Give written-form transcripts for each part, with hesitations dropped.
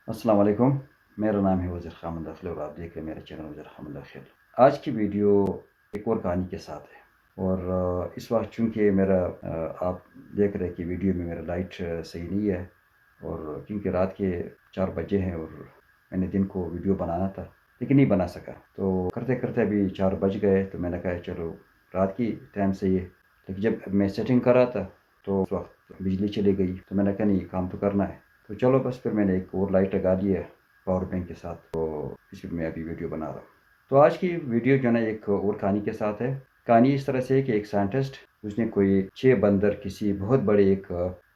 السلام علیکم، میرا نام ہے وزیر خامد داخل اور آپ دیکھ رہے ہیں میرا چینل وزیر خامد داخل۔ آج کی ویڈیو ایک اور کہانی کے ساتھ ہے اور اس وقت چونکہ میرا آپ دیکھ رہے ہیں کہ ویڈیو میں میرا لائٹ صحیح نہیں ہے اور کیونکہ رات کے 4 بجے ہیں اور میں نے دن کو ویڈیو بنانا تھا لیکن نہیں بنا سکا، تو کرتے کرتے ابھی 4 بج گئے تو میں نے کہا چلو رات کی ٹائم صحیح ہے، لیکن جب میں سیٹنگ کر رہا تھا تو اس وقت بجلی چلی گئی تو میں نے کہا نہیں کام تو کرنا ہے، تو چلو بس پھر میں نے ایک اور لائٹ لگا دی ہے پاور بینک کے ساتھ، تو اس میں ابھی ویڈیو بنا رہا ہوں۔ تو آج کی ویڈیو جو ہے نا ایک اور کہانی کے ساتھ ہے۔ کہانی اس طرح سے ہے کہ ایک سائنٹسٹ اس نے کوئی 6 بندر کسی بہت بڑے ایک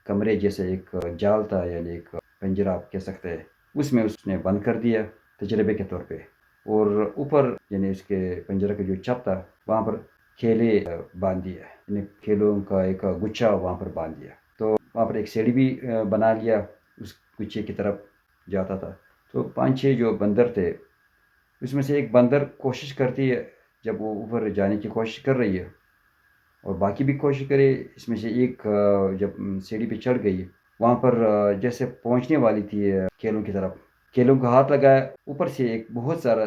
کمرے جیسے ایک جال تھا، یعنی ایک پنجرہ آپ کہہ سکتے ہیں، اس میں اس نے بند کر دیا تجربے کے طور پہ، اور اوپر یعنی اس کے پنجرہ کا جو چھت تھا وہاں پر کھیلے باندھ دیا، یعنی کھیلوں کا ایک گچھا وہاں پر باندھ دیا، تو وہاں پر ایک سیڑھی بھی بنا لیا اس گچھے کی طرف جاتا تھا۔ تو 5-6 جو بندر تھے اس میں سے ایک بندر کوشش کرتی ہے، جب وہ اوپر جانے کی کوشش کر رہی ہے اور باقی بھی کوشش کرے، اس میں سے ایک جب سیڑھی پہ چڑھ گئی وہاں پر جیسے پہنچنے والی تھی کھیلوں کی طرف، کھیلوں کا ہاتھ لگایا، اوپر سے ایک بہت سارا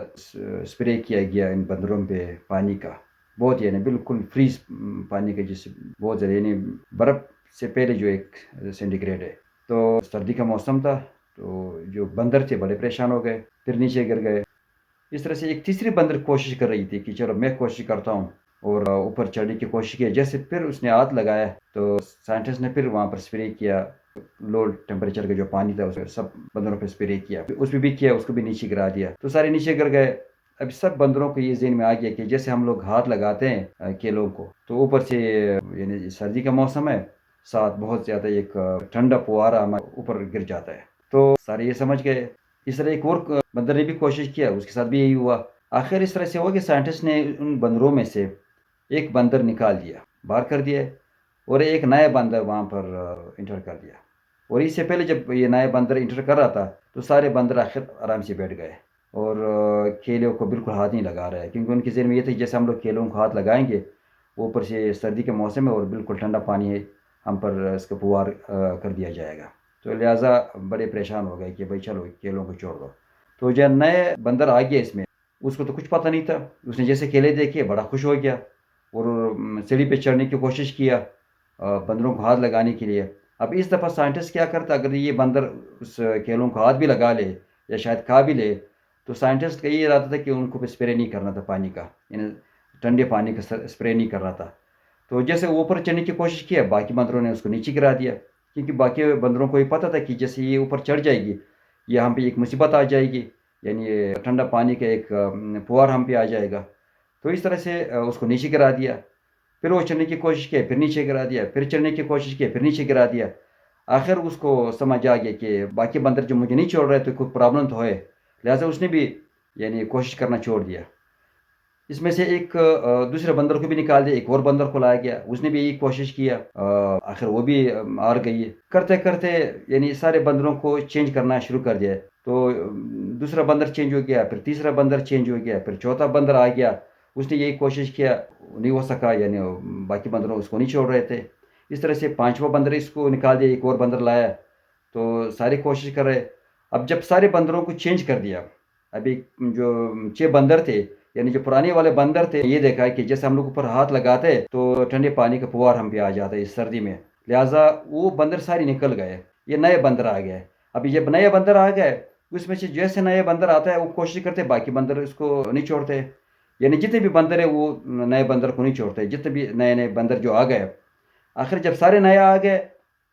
اسپرے کیا گیا ان بندروں پہ پانی کا، بہت یعنی بالکل فریز پانی کا، جس بہت زیادہ یعنی برف سے پہلے جو ایک سینٹی گریڈ ہے۔ تو سردی کا موسم تھا تو جو بندر تھے بڑے پریشان ہو گئے، پھر نیچے گر گئے۔ اس طرح سے ایک تیسری بندر کوشش کر رہی تھی کہ چلو میں کوشش کرتا ہوں، اور اوپر چڑھنے کی کوشش کی، جیسے پھر اس نے ہاتھ لگایا تو سائنٹسٹ نے پھر وہاں پر اسپرے کیا، لو ٹیمپریچر کا جو پانی تھا اس سب بندروں پہ اسپرے کیا، اس پہ بھی کیا، اس کو بھی نیچے گرا دیا، تو سارے نیچے گر گئے۔ اب سب بندروں کو یہ ذہن میں آ گیا کہ جیسے ہم لوگ ہاتھ لگاتے ہیں کیلوں کو تو اوپر سے یعنی سردی کا موسم ہے، ساتھ بہت زیادہ ایک ٹھنڈا پوارا ہمارے اوپر گر جاتا ہے، تو سارے یہ سمجھ گئے۔ اس طرح ایک اور بندر نے بھی کوشش کیا، اس کے ساتھ بھی یہی ہوا۔ آخر اس طرح سے ہوا کہ سائنٹسٹ نے ان بندروں میں سے ایک بندر نکال دیا، باہر کر دیا، اور ایک نیا بندر وہاں پر انٹر کر دیا، اور اس سے پہلے جب یہ نیا بندر انٹر کر رہا تھا تو سارے بندر آخر آرام سے بیٹھ گئے اور کیلوں کو بالکل ہاتھ نہیں لگا رہے، کیونکہ ان کے ذہن میں یہ تھا کہ جیسے ہم لوگ کیلوں کو ہاتھ لگائیں گے، اوپر سے سردی کے موسم ہے اور بالکل ٹھنڈا پانی ہے، ہم پر اس کا پوار کر دیا جائے گا، تو لہٰذا بڑے پریشان ہو گئے کہ بھائی چلو کیلوں کو چھوڑ دو۔ تو جو نئے بندر آ گیا اس میں، اس کو تو کچھ پتہ نہیں تھا، اس نے جیسے کیلے دیکھے بڑا خوش ہو گیا اور سیڑھی پہ چڑھنے کی کوشش کیا بندروں کو ہاتھ لگانے کے لیے۔ اب اس دفعہ سائنٹسٹ کیا کرتا، اگر یہ بندر اس کیلوں کو ہاتھ بھی لگا لے یا شاید کھا بھی لے، تو سائنٹسٹ کا یہ ارادہ تھا کہ ان کو اسپرے نہیں کرنا تھا پانی کا، یعنی ٹھنڈے پانی کا اسپرے نہیں کرنا تھا۔ تو جیسے اوپر چڑھنے کی کوشش کیا، باقی بندروں نے اس کو نیچے گرا دیا، کیونکہ باقی بندروں کو یہ پتہ تھا کہ جیسے یہ اوپر چڑھ جائے گی یہ ہم پہ ایک مصیبت آ جائے گی، یعنی ٹھنڈا پانی کا ایک پوار ہم پہ آ جائے گا، تو اس طرح سے اس کو نیچے گرا دیا۔ پھر وہ چڑھنے کی کوشش کی، پھر نیچے گرا دیا، پھر چڑھنے کی کوشش کی، پھر نیچے گرا دیا۔ آخر اس کو سمجھ آ گیا کہ باقی بندر جو مجھے نہیں چھوڑ رہے تو کوئی پرابلم تو ہے، لہٰذا اس نے بھی یعنی کوشش کرنا چھوڑ دیا۔ اس میں سے ایک دوسرے بندر کو بھی نکال دیا، ایک اور بندر کو لایا گیا، اس نے بھی یہی کوشش کیا، آخر وہ بھی ہار گئی۔ کرتے کرتے یعنی سارے بندروں کو چینج کرنا شروع کر دیا، تو دوسرا بندر چینج ہو گیا، پھر تیسرا بندر چینج ہو گیا، پھر چوتھا بندر آ گیا، اس نے یہی کوشش کیا، نہیں ہو سکا، یعنی باقی بندروں اس کو نہیں چھوڑ رہے تھے۔ اس طرح سے پانچواں بندر اس کو نکال دیا، ایک اور بندر لایا، تو سارے کوشش کر رہے۔ اب جب سارے بندروں کو چینج کر دیا، ابھی جو 6 بندر تھے، یعنی جو پرانے والے بندر تھے، یہ دیکھا کہ جیسے ہم لوگ اوپر ہاتھ لگاتے تو ٹھنڈے پانی کا پوار ہم پہ آ جاتا ہے اس سردی میں، لہٰذا وہ بندر سارے نکل گئے، یہ نئے بندر آ گئے۔ ابھی جب نئے بندر آ گئے، اس میں سے جیسے نئے بندر آتا ہے وہ کوشش کرتے باقی بندر اس کو نہیں چھوڑتے، یعنی جتنے بھی بندر ہیں وہ نئے بندر کو نہیں چھوڑتے، جتنے بھی نئے نئے بندر جو آ گئے۔ آخر جب سارے نئے آ گئے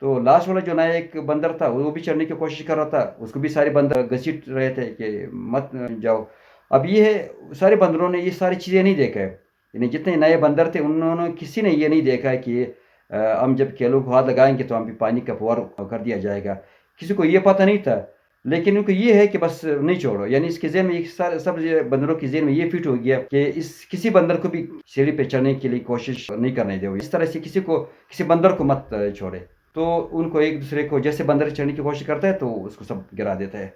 تو لاسٹ والا جو نیا ایک بندر تھا وہ بھی چڑھنے کی کوشش کر رہا تھا، اس کو بھی سارے بندر گھسیٹ رہے تھے کہ مت جاؤ۔ اب یہ ہے سارے بندروں نے یہ ساری چیزیں نہیں دیکھا ہے، یعنی جتنے نئے بندر تھے انہوں نے کسی نے یہ نہیں دیکھا ہے کہ ہم جب کیلوں کو ہاتھ لگائیں گے تو ہم بھی پانی کا پوار کر دیا جائے گا، کسی کو یہ پتہ نہیں تھا، لیکن ان کو یہ ہے کہ بس نہیں چھوڑو، یعنی اس کے ذہن میں سب بندروں کے ذہن میں یہ فٹ ہو گیا کہ اس کسی بندر کو بھی سیڑھی پہ چڑھنے کے لیے کوشش نہیں کرنے دو، اس طرح سے کسی بندر کو مت چھوڑے، تو ان کو ایک دوسرے کو جیسے بندر چڑھنے کی کوشش کرتا ہے تو اس کو سب گرا دیتا ہے۔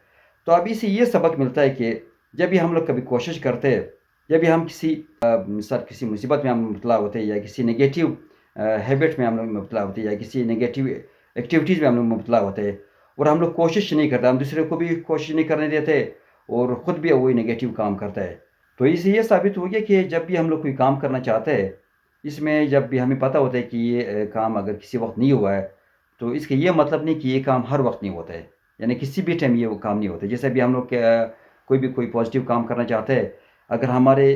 تو اب اس سے یہ سبق ملتا ہے کہ جب بھی ہم لوگ کبھی کوشش کرتے ہیں، جب بھی ہم کسی مصیبت میں ہم مبتلا ہوتے ہیں یا کسی نگیٹیو ہیبٹ میں ہم لوگ مبتلا ہوتے ہیں یا کسی نگیٹیو ایکٹیویٹیز میں ہم لوگ مبتلا ہوتے ہیں، اور ہم لوگ کوشش نہیں کرتے, ہم دوسرے کو بھی کوشش نہیں کرنے دیتے اور خود بھی وہی نگیٹو کام کرتا ہے. تو اس سے یہ ثابت ہو گیا کہ جب بھی ہم لوگ کوئی کام کرنا چاہتے ہیں, اس میں جب بھی ہمیں پتہ ہوتا ہے کہ یہ کام اگر کسی وقت نہیں ہوا ہے, تو اس کا یہ مطلب نہیں کہ یہ کام ہر وقت نہیں ہوتا ہے, یعنی کسی بھی ٹائم یہ کام نہیں ہوتا ہے. جیسے بھی ہم لوگ کوئی پازیٹیو کام کرنا چاہتے ہیں, اگر ہمارے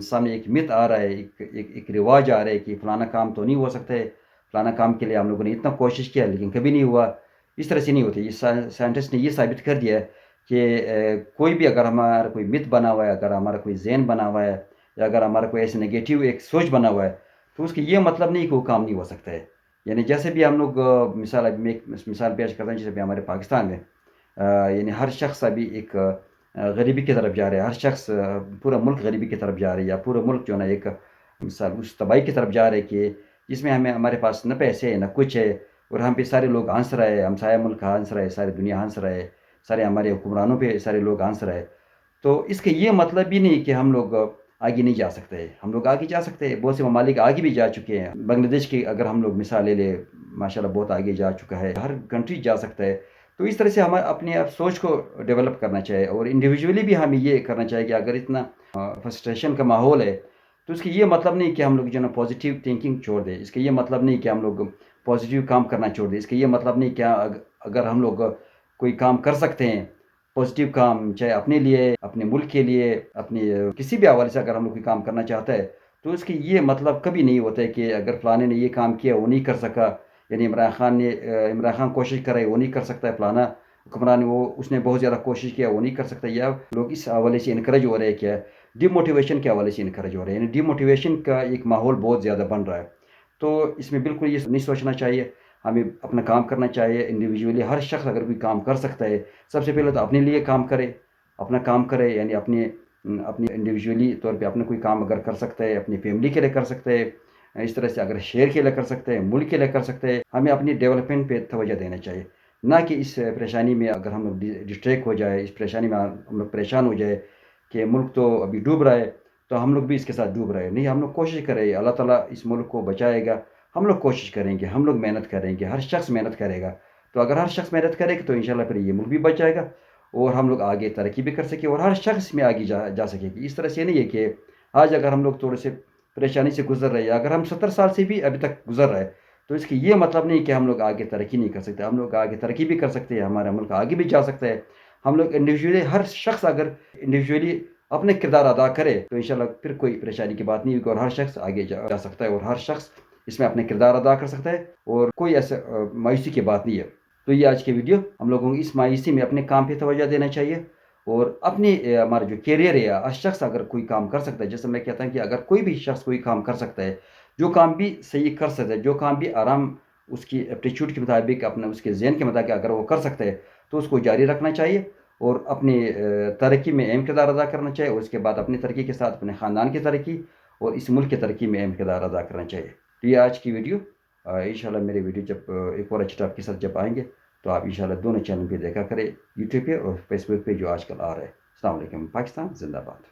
سامنے ایک مت آ رہا ہے, ایک رواج آ رہا ہے کہ فلانا کام تو نہیں ہو سکتا ہے, فلانا کام کے لیے ہم لوگوں نے اتنا کوشش کیا لیکن کبھی نہیں ہوا, اس طرح سے نہیں ہوتی. یہ سائنٹسٹ نے یہ ثابت کر دیا ہے کہ کوئی بھی اگر ہمارا کوئی مت بنا ہوا ہے, اگر ہمارا کوئی ذہن بنا ہوا ہے, یا اگر ہمارا کوئی ایسے نگیٹیو ایک سوچ بنا ہوا ہے, تو اس کی یہ مطلب نہیں کہ وہ کام نہیں ہو سکتا ہے. یعنی جیسے بھی ہم لوگ میں ایک مثال پیش کرتا ہوں, جیسے بھی ہمارے پاکستان میں یعنی ہر شخص ابھی ایک غریبی کی طرف جا رہا ہے, ہر شخص پورا ملک غریبی کی طرف جا رہا ہے, یا پورا ملک جو ہے نا ایک مثال اس تباہی کی طرف جا رہا ہے کہ جس میں ہمارے پاس نہ پیسے ہے نہ کچھ ہے, اور ہم پہ سارے لوگ ہنس رہے ہیں, ہمسایہ ملک ہنس رہے, ساری دنیا ہنس رہے, سارے ہمارے حکمرانوں پہ سارے لوگ ہنس رہے. تو اس کا یہ مطلب بھی نہیں کہ ہم لوگ آگے نہیں جا سکتے, ہم لوگ آگے جا سکتے ہیں. بہت سے ممالک آگے بھی جا چکے ہیں, بنگلہ دیش کی اگر ہم لوگ مثال لے لیں, ماشاء اللہ بہت آگے جا چکا ہے, ہر کنٹری جا سکتا ہے. تو اس طرح سے ہمیں اپنے آپ سوچ کو ڈیولپ کرنا چاہیے, اور انڈیویجولی بھی ہمیں یہ کرنا چاہیے کہ اگر اتنا فرسٹریشن کا ماحول ہے, تو اس کا یہ مطلب نہیں کہ ہم لوگ جو ہے نا پازیٹیو تھنکنگ چھوڑ دیں, اس کا یہ مطلب نہیں کہ ہم لوگ پازیٹیو کام کرنا چھوڑ دیں, اس کا یہ مطلب نہیں کہ اگر ہم لوگ کوئی کام کر سکتے ہیں پازیٹیو کام, چاہے اپنے لیے, اپنے ملک کے لیے, اپنے کسی بھی حوالے سے اگر ہم لوگ کوئی کام کرنا چاہتا ہے, تو اس کی یہ مطلب کبھی نہیں ہوتا ہے کہ اگر فلانے نے یہ کام کیا وہ نہیں کر سکا, یعنی عمران خان کوشش کر رہا ہے وہ نہیں کر سکتا ہے, فلانا حکمران اس نے بہت زیادہ کوشش کیا وہ نہیں کر سکتا. یا لوگ اس حوالے سے انکریج ہو رہے ہیں, کیا ڈی موٹیویشن کے حوالے سے انکریج ہو رہے ہیں, یعنی ڈی موٹیویشن کا ایک ماحول بہت زیادہ بن رہا ہے. تو اس میں بالکل یہ نہیں سوچنا چاہیے, ہمیں اپنا کام کرنا چاہیے انڈیویجولی. ہر شخص اگر کوئی کام کر سکتا ہے, سب سے پہلے تو اپنے لیے کام کرے, اپنا کام کرے, یعنی اپنی انڈیویجولی طور پہ اپنے کوئی کام اگر کر سکتا ہے, اپنی فیملی کے لیے کر سکتے ہیں, اس طرح سے اگر شہر کے لیے کر سکتے ہیں, ملک کے لیے کر سکتے ہیں, ہمیں اپنی ڈیولپمنٹ پہ توجہ دینا چاہیے. نہ کہ اس پریشانی میں اگر ہم لوگ ڈسٹریکٹ ہو جائے, اس پریشانی میں ہم لوگ پریشان ہو جائے کہ ملک تو ابھی ڈوب رہا ہے تو ہم لوگ بھی اس کے ساتھ ڈوب رہے ہیں. نہیں, ہم لوگ کوشش کریں, اللہ تعالیٰ اس ملک کو بچائے گا, ہم لوگ کوشش کریں گے, ہم لوگ محنت کریں گے, ہر شخص محنت کرے گا. تو اگر ہر شخص محنت کرے گا تو انشاءاللہ پھر یہ ملک بھی بچ جائے گا, اور ہم لوگ آگے ترقی بھی کر سکیں, اور ہر شخص میں آگے جا سکے گی. اس طرح سے نہیں ہے کہ آج اگر ہم لوگ تھوڑے سے پریشانی سے گزر رہے ہیں, اگر ہم 70 سال سے بھی ابھی تک گزر رہے ہیں, تو اس کی یہ مطلب نہیں کہ ہم لوگ آگے ترقی نہیں کر سکتے. ہم لوگ آگے ترقی بھی کر سکتے ہیں, ہمارا ملک آگے بھی جا سکتا ہے. ہم لوگ انڈیویجولی, ہر شخص اگر انڈیویجولی اپنے کردار ادا کرے تو انشاءاللہ پھر کوئی پریشانی کی بات نہیں ہوگی, اور ہر شخص آگے جا سکتا ہے, اور ہر شخص اس میں اپنے کردار ادا کر سکتا ہے, اور کوئی ایسا مایوسی کی بات نہیں ہے. تو یہ آج کی ویڈیو, ہم لوگوں کو اس مایوسی میں اپنے کام پہ توجہ دینا چاہیے, اور اپنی ہمارا جو کیریئر ہے, ہر شخص اگر کوئی کام کر سکتا ہے, جیسے میں کہتا ہوں کہ اگر کوئی بھی شخص کوئی کام کر سکتا ہے, جو کام بھی صحیح کر سکتا ہے, جو کام بھی آرام اس کی ایپٹیچیوڈ کے مطابق, اپنے اس کے ذہن کے مطابق اگر وہ کر سکتا ہے, تو اس کو جاری رکھنا چاہیے, اور اپنی ترقی میں اہم کردار ادا کرنا چاہیے, اور اس کے بعد اپنی ترقی کے ساتھ اپنے خاندان کی ترقی اور اس ملک کی ترقی میں اہم کردار ادا کرنا چاہیے. تو یہ آج کی ویڈیو, انشاءاللہ میری ویڈیو جب ایک اور اچھے ٹاپک کے ساتھ جب آئیں گے, تو آپ انشاءاللہ دونوں چینل پہ دیکھا کریں, یوٹیوب پہ اور فیس بک پہ جو آج کل آ رہا ہے. السلام علیکم. پاکستان زندہ باد.